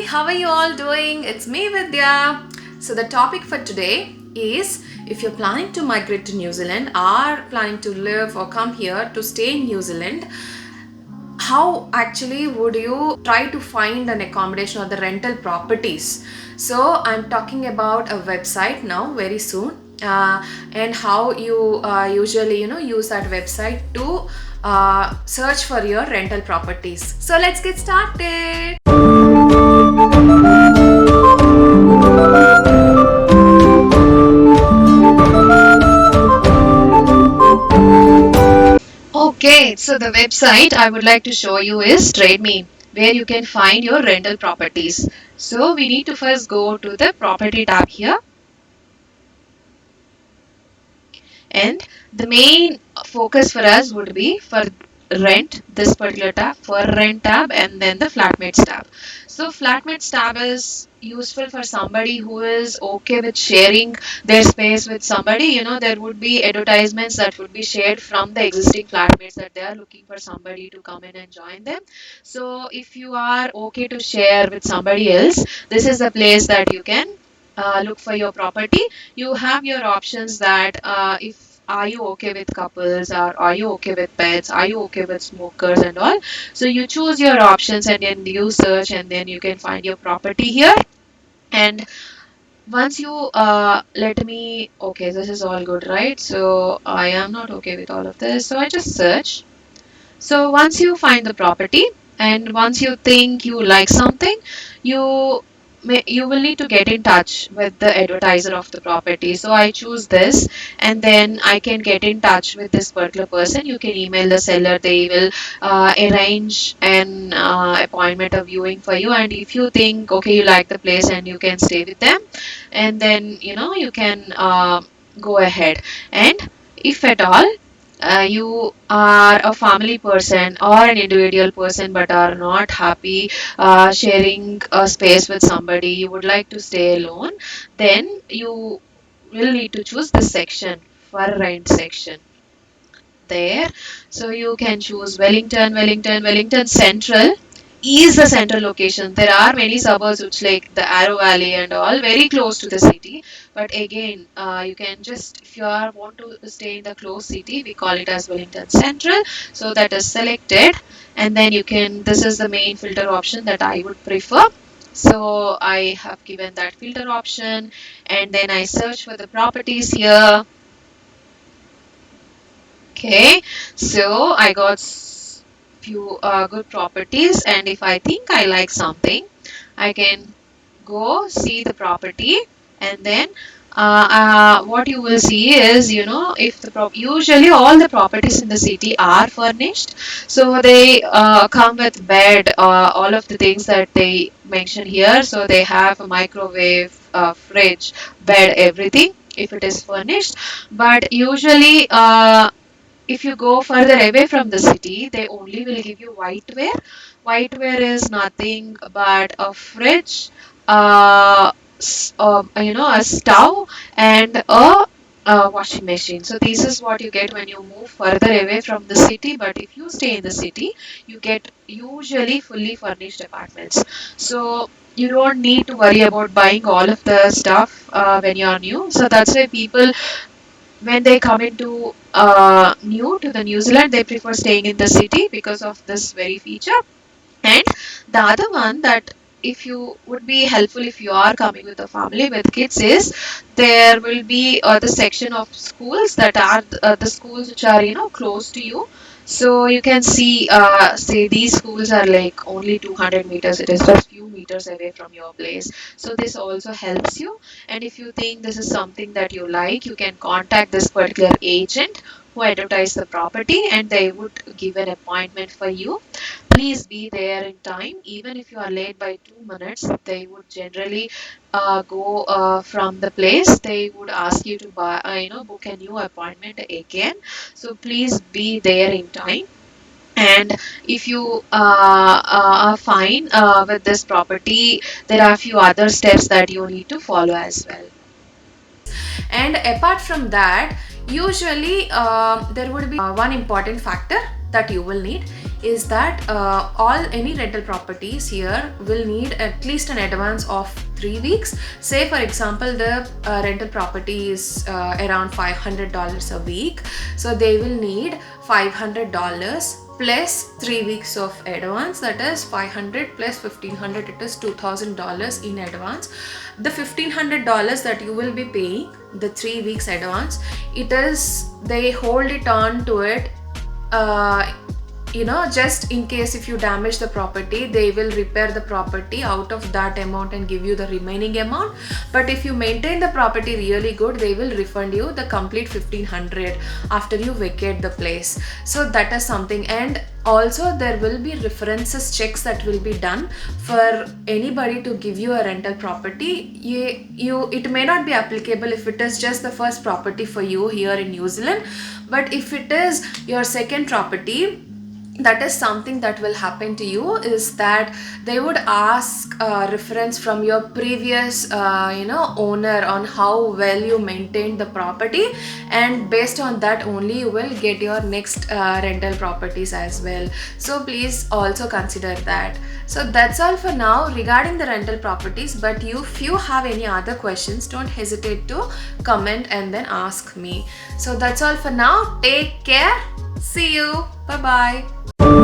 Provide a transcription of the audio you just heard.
how are you all doing? It's me Vidya. So the topic for today is if you're planning to migrate to New Zealand or planning to live or come here to stay in New Zealand, how actually would you try to find an accommodation or the rental properties? So I'm talking about a website now very soon, and how you usually use that website to search for your rental properties. So let's get started. Okay, so the website I would like to show you is TradeMe, where you can find your rental properties. So we need to first go to the property tab here, and the main focus for us would be for rent, this particular tab, for rent tab, and then the flatmates tab. So flatmates tab is useful for somebody who is okay with sharing their space with somebody. There would be advertisements that would be shared from the existing flatmates that they are looking for somebody to come in and join them. So if you are okay to share with somebody else, this is the place that you can look for your property. You have your options that if are you okay with couples, or are you okay with pets, are you okay with smokers and all. So you choose your options and then you search, and then you can find your property here. And once you let me, okay, this is all good, right? So I am not okay with all of this, so I just search. So once you find the property, and once you think you like something, you will need to get in touch with the advertiser of the property. So I choose this, and then I can get in touch with this particular person. You can email the seller. They will arrange an appointment of viewing for you. And if you think okay, you like the place, and you can stay with them, and then you can go ahead. And if at all you are a family person or an individual person but are not happy sharing a space with somebody, you would like to stay alone, then you will need to choose this section, for rent section there. So you can choose Wellington Central is the central location. There are many suburbs which like the Arrow Valley and all very close to the city. But again, you can just, if you want to stay in the close city, we call it as Wellington Central. So that is selected, and then you can, this is the main filter option that I would prefer. So I have given that filter option, and then I search for the properties here. Okay, so I got few good properties, and if I think I like something, I can go see the property, and then what you will see is, if the usually all the properties in the city are furnished, so they come with bed, all of the things that they mention here. So they have a microwave, fridge, bed, everything if it is furnished. But usually if you go further away from the city, they only will give you whiteware. Whiteware is nothing but a fridge, a stove, and a washing machine. So this is what you get when you move further away from the city. But if you stay in the city, you get usually fully furnished apartments. So you don't need to worry about buying all of the stuff when you are new. So that's why people, when they come into new to the New Zealand, they prefer staying in the city because of this very feature. And the other one that if you would be helpful if you are coming with a family with kids is, there will be the section of schools that are the schools which are close to you. So you can see, say these schools are like only 200 meters, it is just few meters away from your place. So this also helps you. And if you think this is something that you like, you can contact this particular agent who advertise the property, and they would give an appointment for you. Please be there in time. Even if you are late by 2 minutes, they would generally go from the place. They would ask you to buy, book a new appointment again. So please be there in time. And if you are fine with this property, there are a few other steps that you need to follow as well. And apart from that, usually there would be one important factor, that you will need is that any rental properties here will need at least an advance of 3 weeks. Say for example the rental property is around $500 a week, so they will need $500 plus 3 weeks of advance, that is 500 plus 1500, it is $2000 in advance. The $1500 that you will be paying, the 3 weeks advance, it is, they hold it on to it, just in case if you damage the property, they will repair the property out of that amount and give you the remaining amount. But if you maintain the property really good, they will refund you the complete 1500 after you vacate the place. So that is something. And also there will be references checks that will be done for anybody to give you a rental property. It may not be applicable if it is just the first property for you here in New Zealand, but if it is your second property, that is something that will happen to you, is that they would ask reference from your previous owner on how well you maintained the property, and based on that only you will get your next rental properties as well. So please also consider that. So that's all for now regarding the rental properties, but if you have any other questions, don't hesitate to comment and then ask me. So that's all for now. Take care. See you. Bye bye.